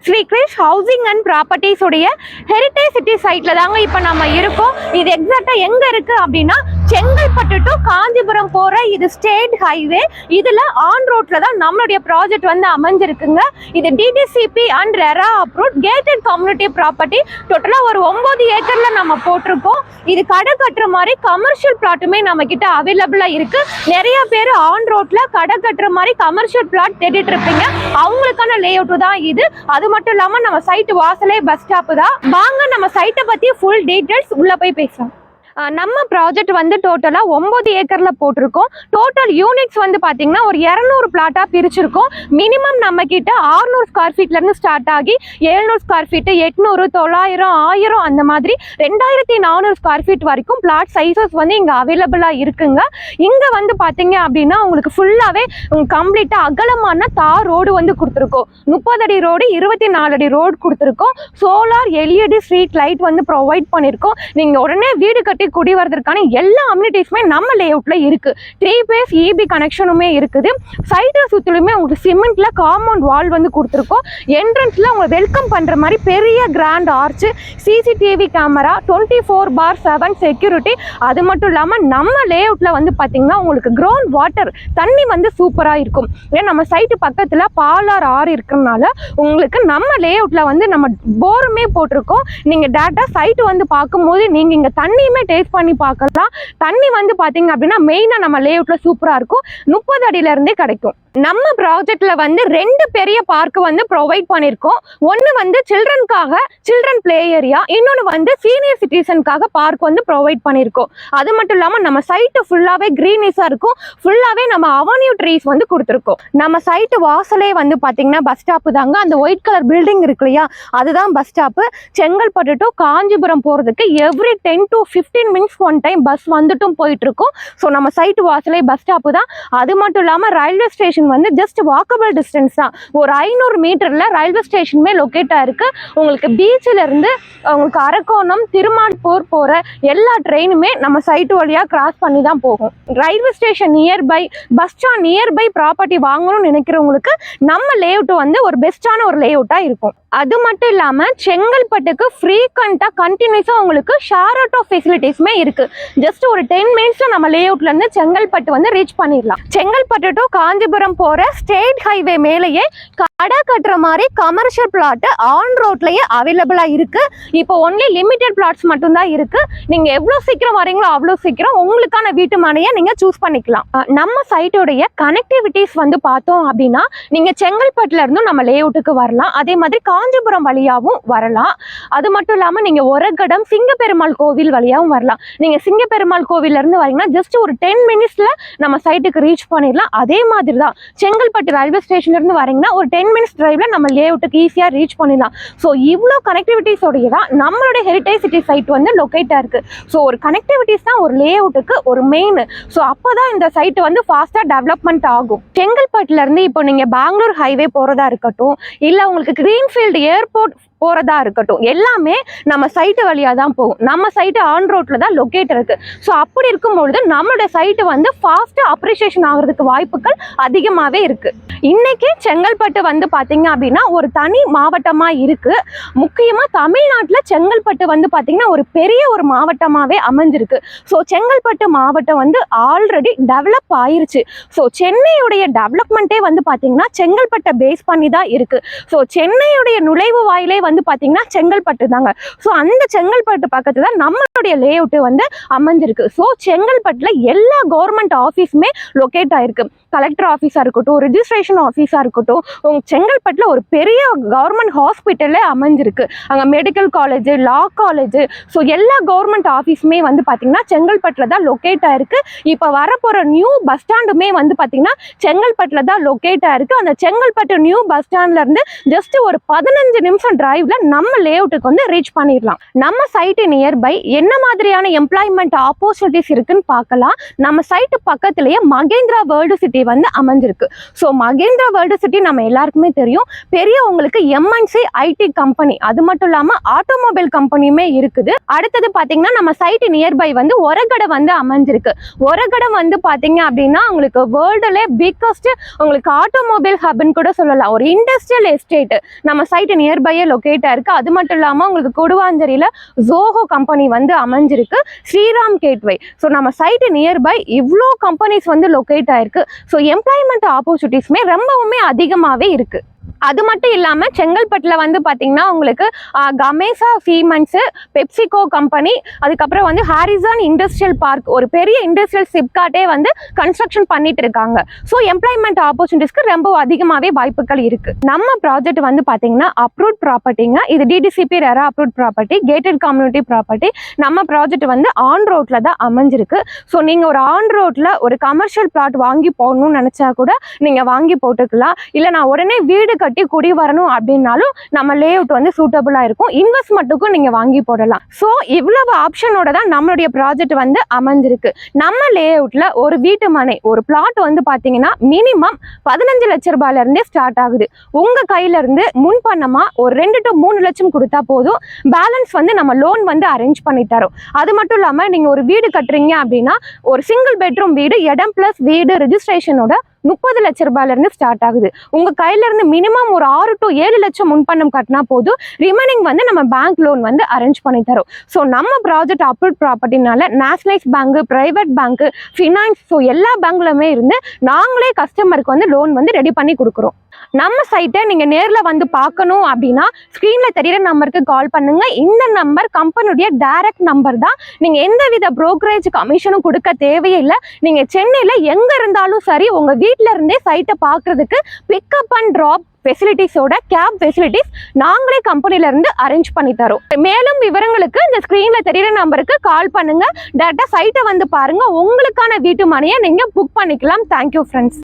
Sri Krish housing and properties உடைய heritage city சைட்ல தாங்க இப்போ நம்ம இருக்கோம். இது எக்ஸாக்டா எங்க இருக்கு அப்படின்னா செங்கல்பட்டு டு காஞ்சிபுரம் போற இது ஸ்டேட் ஹைவே. இதுல ஆன் ரோட்ல தான் நம்மளுடைய ப்ராஜெக்ட் வந்து அமைஞ்சிருக்குங்க. இது DTCP and RERA approved gated community property. டோட்டலா ஒரு 9 ஏக்கர்ல நம்ம போட்டிருக்கோம். இது கடை கட்டுற மாதிரி கமர்ஷியல் பிளாட்டுமே நம்ம கிட்ட அவைலபிளா இருக்கு. நிறைய பேர் ஆன் ரோட்ல கடை கட்டுற மாதிரி கமர்ஷியல் பிளாட் தேடிட்டு இருப்பீங்க. அவங்களுக்கான லே அவுட் தான் இது. அது மட்டும் இல்லாம நம்ம சைட் வாசலே பஸ் ஸ்டாப் தான். வாங்க நம்ம சைட்டை பத்தி ஃபுல் டீடைல்ஸ் உள்ள போய் பேசலாம். நம்ம ப்ராஜெக்ட் வந்து டோட்டலா 9 ஏக்கர்ல போட்டிருக்கோம். டோட்டல் யூனிட்ஸ் வந்து பாத்தீங்கன்னா ஒரு 200 பிளாட்டா பிரிச்சிருக்கோம். மினிமம் நம்ம கிட்ட 600 ஸ்கொயர் ஃபீட்ல இருந்து ஸ்டார்ட் ஆகி 700 ஸ்கொயர் ஃபீட், 800, 900, 1000 அந்த மாதிரி 2400 ஸ்கொயர் ஃபீட் வரைக்கும் பிளாட் சைசஸ் வந்து இங்க அவைலபிளா இருக்குங்க. இங்க வந்து பாத்தீங்க அப்படின்னா உங்களுக்கு ஃபுல்லாவே கம்ப்ளீட்டா அகலமான தார் ரோடு வந்து கொடுத்துருக்கோம். 30 அடி ரோடு, 24 அடி ரோடு கொடுத்துருக்கோம். சோலார் எல்இடி ஸ்ட்ரீட் லைட் வந்து ப்ரொவைட் பண்ணிருக்கோம். நீங்க உடனே வீடு கட்டி குடி வரதுக்கான எல்லா அம்யூனிட்டிஸுமே நம்ம லே அவுட்ல இருக்கு. 3 பேஸ் இபி கனெக்ஷனுமே இருக்குது. சைட்டை சுத்திலுமே உங்களுக்கு சிமெண்ட்ல காம்பவுண்ட் வால் வந்து கொடுத்துருக்கோம். என்ட்ரன்ஸ்ல உங்களை வெல்கம் பண்ற மாதிரி பெரிய grand arch, CCTV camera, 24/7 security. அது மட்டும் இல்லாம நம்ம லே அவுட்ல வந்து பாத்தீங்கன்னா உங்களுக்கு கிரவுண்ட் வாட்டர் தண்ணி வந்து சூப்பரா இருக்கும். ஏன்னா நம்ம சைட்டு பக்கத்துல பாலார் ஆறு இருக்கிறதுனால உங்களுக்கு நம்ம லே அவுட்ல வந்து நம்ம போருமே போட்டிருக்கோம். நீங்க டேரக்டா சைட்டு வந்து பார்க்கும்போது நீங்க இங்க தண்ணியுமே டேஸ்ட் பண்ணி பார்க்கலாம். தண்ணி வந்து பாத்தீங்க அப்படின்னா மெயினா நம்ம லே அவுட்ல சூப்பரா இருக்கும். 30 அடியில இருந்தே கிடைக்கும். நம்ம ப்ராஜெக்ட்ல வந்து 2 பெரிய பார்க் வந்து ப்ரொவைட் பண்ணிருக்கோம். ஒன்னு வந்து சில்ட்ரனுக்காக சில்ட்ரன் பிளே ஏரியா, இன்னொன்னு வந்து சீனியர் சிட்டிசனுக்காக பார்க் வந்து ப்ரொவைட் பண்ணிருக்கோம். அது மட்டும் இல்லாம நம்ம சைட்டு ஃபுல்லாவே கிரீனிஷா இருக்கும். ஃபுல்லாவே நம்ம அவென்யூ ட்ரீஸ் வந்து கொடுத்துருக்கோம். நம்ம சைட்டு வாசலே வந்து பாத்தீங்கன்னா பஸ் ஸ்டாப் தாங்க. அந்த ஒயிட் கலர் பில்டிங் இருக்கு இல்லையா, அதுதான் bus stop. Chengalpattu to Kanchipuram போறதுக்கு every 10 to 15 minutes one time bus வந்துட்டும் போயிட்டு இருக்கும். ஸோ நம்ம சைட்டு வாசலே பஸ் ஸ்டாப் தான். அது மட்டும் இல்லாம ரயில்வே ஸ்டேஷன் வந்து ஜஸ்ட் வாக்கபிள் டிஸ்டன்ஸ் தான். ஒரு 500 மீட்டர்ல ரயில்வே ஸ்டேஷனுமே லொக்கேட் ஆயிருக்கு. உங்களுக்கு பீச்ல இருந்து உங்களுக்கு அரக்கோணம், திருமால்பூர் போற எல்லா ட்ரெயினுமே நம்ம சைட்டு வழியா கிராஸ் பண்ணி தான் போகும். Railway station nearby, bus stand nearby property வாங்கணும்னு நினைக்கிறவங்களுக்கு நம்ம லே அவுட் வந்து ஒரு பெஸ்டான ஒரு லே அவுட்டா இருக்கும். அது மட்டும் இல்லாம செங்கல்பட்டுக்கு ஃப்ரீக்வெண்டா கண்டினியூஸா உங்களுக்கு ஷேர் ஆட்டோ ஃபெசிலிட்டிஸ்மே இருக்கு. ஜஸ்ட் ஒரு 10 மினிட்ஸ்ல நம்ம லே அவுட்ல இருந்து செங்கல்பட்டு வந்து ரீச் பண்ணிடலாம். செங்கல்பட்டு டு காஞ்சிபுரம் போற ஸ்டேட் ஹைவே மேலேயே கடை கட்டுற மாதிரி கமர்ஷியல் பிளாட் ஆன் ரோட்லயே அவைலபிளா இருக்கு. இப்போ ஒன்லி லிமிடெட் பிளாட்ஸ் மட்டும் தான் இருக்கு. நீங்க எவ்வளவு சீக்கிரம் வரீங்களோ அவ்வளவு சீக்கிரம் உங்களுக்கான வீட்டு மனையை நீங்க சூஸ் பண்ணிக்கலாம். நம்ம சைட்டோடைய கனெக்டிவிட்டிஸ் வந்து பார்த்தோம் அப்படின்னா நீங்க செங்கல்பட்டுல இருந்தும் நம்ம லே அவுட்டுக்கு வரலாம். அதே மாதிரி காஞ்சிபுரம் வழியாவும் வரலாம். அது மட்டும் இல்லாம நீங்க ஒரகடம் சிங்கப்பெருமாள் கோவில் வழியாவும் வரலாம். நீங்க சிங்கப்பெருமாள் கோவில்ல இருந்து வரீங்கன்னா ஜஸ்ட் ஒரு 10 மினிட்ஸ்ல நம்ம சைட்டுக்கு ரீச் பண்ணிடலாம். அதே மாதிரி தான் செங்கல்பட்டு ரயில்வே ஸ்டேஷன்ல இருந்து வரீங்கன்னா ஒரு 10 மினிட்ஸ் டிரைவ்ல நம்ம லே அவுட்டுக்கு ஈஸியா ரீச் பண்ணிடலாம். ஸோ இவ்வளோ கனெக்டிவிட்டிஸோடைய தான் நம்மளுடைய ஹெரிட்டேஜ் சிட்டி சைட் வந்து லொக்கேட்டா இருக்கு. ஸோ ஒரு கனெக்டிவிட்டிஸ் தான் ஒரு லே அவுட்டுக்கு ஒரு மெயின். ஸோ அப்போதான் இந்த சைட் வந்து ஃபாஸ்டா டெவலப்மெண்ட் ஆகும். செங்கல்பட்டுல இருந்து இப்போ நீங்க பெங்களூர் ஹைவே போறதா இருக்கட்டும், இல்ல உங்களுக்கு கிரீன்ஃபீல்டு ஏர்போர்ட் போறதா இருக்கட்டும், எல்லாமே நம்ம சைட்டு வழியா தான் போகும். நம்ம சைட்டு ஆன் ரோட்ல தான் லொக்கேட் இருக்கு. ஸோ அப்படி இருக்கும்பொழுது நம்மளோட சைட்டு வந்து ஃபாஸ்டா அப்ரிசியேஷன் ஆகிறதுக்கு வாய்ப்புகள் அதிகமாகவே இருக்கு. இன்னைக்கு செங்கல்பட்டு வந்து பாத்தீங்க அப்படின்னா ஒரு தனி மாவட்டமா இருக்கு. முக்கியமா தமிழ்நாட்டுல செங்கல்பட்டு வந்து பாத்தீங்கன்னா ஒரு பெரிய ஒரு மாவட்டமாவே அமைஞ்சிருக்கு. ஸோ செங்கல்பட்டு மாவட்டம் வந்து ஆல்ரெடி டெவலப் ஆயிருச்சு. ஸோ சென்னையுடைய டெவலப்மெண்ட்டே வந்து பாத்தீங்கன்னா செங்கல்பட்டை பேஸ் பண்ணி தான் இருக்கு. ஸோ சென்னையுடைய நுழைவு வாயிலே வந்து பாத்தீங்கன்னா செங்கல்பட்டு தாங்க. ஸோ அந்த செங்கல்பட்டு பக்கத்துல நம்மளுடைய லே அவுட் வந்து அமைஞ்சிருக்கு. ஸோ செங்கல்பட்டுல எல்லா கவர்மெண்ட் ஆஃபீஸுமே லொக்கேட் ஆயிருக்கு. கலெக்டர் ஆஃபீஸா இருக்கட்டும், ரெஜிஸ்ட்ரேஷன் ஆஃபீஸா இருக்கட்டும், செங்கல்பட்டுல ஒரு பெரிய கவர்மெண்ட் ஹாஸ்பிட்டலே அமைஞ்சிருக்கு. அங்கே மெடிக்கல் காலேஜ், லா காலேஜ், ஸோ எல்லா கவர்மெண்ட் ஆஃபீஸுமே வந்து பார்த்தீங்கன்னா செங்கல்பட்டுல தான் லொக்கேட் ஆயிருக்கு. இப்போ வரப்போற நியூ பஸ் ஸ்டாண்டுமே வந்து பார்த்தீங்கன்னா செங்கல்பட்டுல தான் லொக்கேட் ஆயிருக்கு. அந்த செங்கல்பட்டு நியூ பஸ் ஸ்டாண்ட்ல இருந்து ஜஸ்ட் ஒரு 15 நிமிஷம் டிரைவ் 5ல நம்ம லேஅவுட்டுக்கு வந்து ரீச் பண்ணிடலாம். நம்ம சைட்டு நியர்பை என்ன மாதிரியான எம்ப்ளாய்மெண்ட் ஆப்பர்ச்சுனிட்டிஸ் இருக்குன்னு பார்க்கலாம். நம்ம சைட்டு பக்கத்திலேயே மகேந்திரா வேர்ல்டு சிட்டி வந்து அமைஞ்சிருக்கு. ஸோ மகேந்திரா வேர்ல்டு சிட்டி நம்ம எல்லாருக்குமே தெரியும், பெரிய உங்களுக்கு எம்என்சி ஐடி கம்பெனி, அது மட்டும் இல்லாமல் ஆட்டோமொபைல் கம்பெனியுமே இருக்குது. அடுத்தது பார்த்தீங்கன்னா நம்ம சைட்டு நியர்பை வந்து ஒரகடை வந்து அமைஞ்சிருக்கு. ஒரகடை வந்து பார்த்தீங்க அப்படின்னா உங்களுக்கு வேர்ல்டுலே பிக்கஸ்ட் உங்களுக்கு ஆட்டோமொபைல் ஹப்னு கூட சொல்லலாம். ஒரு இண்டஸ்ட்ரியல் எஸ்டேட் நம்ம சைட்டு நியர்பையே லொக்கேட்டா இருக்கு. அது மட்டும் இல்லாமல் உங்களுக்கு கொடுவாஞ்சேரியில ஜோஹோ கம்பெனி வந்து அமைஞ்சிருக்கு, ஸ்ரீராம் கேட்வே. ஸோ நம்ம சைட்டு நியர்பை இவ்வளோ கம்பெனிஸ் வந்து லொக்கேட் ஆயிருக்கு. ஸோ எம்ப்ளாய்மெண்ட் ஆப்பர்ச்சுனிட்டிஸ்மே ரொம்பவுமே அதிகமாகவே இருக்கு. அது மட்டும் இல்லாமல் செங்கல்பட்டில் வந்து பார்த்தீங்கன்னா உங்களுக்கு கமேசா சீமெண்ட்ஸு, பெப்சிகோ கம்பெனி, அதுக்கப்புறம் வந்து ஹாரிசான் இண்டஸ்ட்ரியல் பார்க், ஒரு பெரிய இண்டஸ்ட்ரியல் சிப்காட்டே வந்து கன்ஸ்ட்ரக்ஷன் பண்ணிட்டு இருக்காங்க. ஸோ எம்ப்ளாய்மெண்ட் ஆப்பர்ச்சுனிட்டிஸ்க்கு ரொம்ப அதிகமாகவே வாய்ப்புகள் இருக்கு. நம்ம ப்ராஜெக்ட் வந்து பார்த்தீங்கன்னா அப்ரூவ்ட் ப்ராப்பர்ட்டிங்க. இது DTCP RERA approved property, gated community property. நம்ம ப்ராஜெக்ட் வந்து ஆன் ரோட்ல தான் அமைஞ்சிருக்கு. ஸோ நீங்கள் ஒரு ஆன் ரோட்ல ஒரு கமர்ஷியல் பிளாட் வாங்கி போடணும்னு நினைச்சா கூட நீங்கள் வாங்கி போட்டுக்கலாம். இல்லை நான் உடனே வீடு கட்டி குடி வரணும் அப்படின்னாலும் நம்ம லேஅவுட் வந்து சூட்டபிளா இருக்கும். இன்வெஸ்ட்மெண்ட்டுக்கும் நீங்க வாங்கி போடலாம். ஸோ இவ்வளவு ஆப்ஷனோட தான் நம்மளுடைய ப்ராஜெக்ட் வந்து அமைஞ்சிருக்கு. நம்ம லேஅவுட்ல ஒரு வீட்டு மனை, ஒரு பிளாட் வந்து பாத்தீங்கன்னா மினிமம் 15 லட்சம் ரூபாயில இருந்தே ஸ்டார்ட் ஆகுது. உங்க கையில இருந்து முன்பணமா ஒரு 2 to 3 லட்சம் கொடுத்தா போதும், பேலன்ஸ் வந்து நம்ம லோன் வந்து அரேஞ்ச் பண்ணி தரோம். அது மட்டும் இல்லாம நீங்க ஒரு வீடு கட்டுறீங்க அப்படின்னா ஒரு சிங்கிள் பெட்ரூம் வீடு, இடம் பிளஸ் வீடு ரெஜிஸ்ட்ரேஷனோட 30 லட்சம் ரூபாயில இருந்து ஸ்டார்ட் ஆகுது. உங்க கையில இருந்து மினிமம் ஒரு 6 to 7 லட்சம் முன்பணம் கட்டினா போதும், ரிமைனிங் வந்து நம்ம பேங்க் லோன் வந்து அரேஞ்ச் பண்ணி தரோம். ஸோ நம்ம ப்ராஜெக்ட் அப்ரூவ்ட் ப்ராப்பர்ட்டினால nationalise bank, private bank, finance, so எல்லா பேங்க்லுமே இருந்து நாங்களே கஸ்டமருக்கு வந்து லோன் வந்து ரெடி பண்ணி கொடுக்குறோம். நம்ம சைட்டை நீங்க நேர்ல வந்து பார்க்கணும் அப்படின்னா ஸ்கிரீன்ல தெரியுற நம்பருக்கு கால் பண்ணுங்க. இந்த நம்பர் கம்பெனியுடைய டைரக்ட் நம்பர் தான். நீங்க எந்தவித புரோக்கரேஜ் கமிஷனும் கொடுக்க தேவையில்லை. நீங்க சென்னையில எங்க இருந்தாலும் சரி, உங்க வீட்ல இருந்தே சைட்டை பார்க்கறதுக்கு பிக்கப் அண்ட் டிராப் ஃபெசிலிட்டிஸோட கேப் ஃபெசிலிட்டிஸ் நாங்களே கம்பெனில இருந்து அரேஞ்ச் பண்ணி தரோம். மேலும் விவரங்களுக்கு இந்த ஸ்கிரீன்ல தெரியுற நம்பருக்கு கால் பண்ணுங்க. டேரக்டா சைட்டை வந்து பாருங்க, உங்களுக்கான வீட்டு மனையை நீங்க புக் பண்ணிக்கலாம். Thank you friends.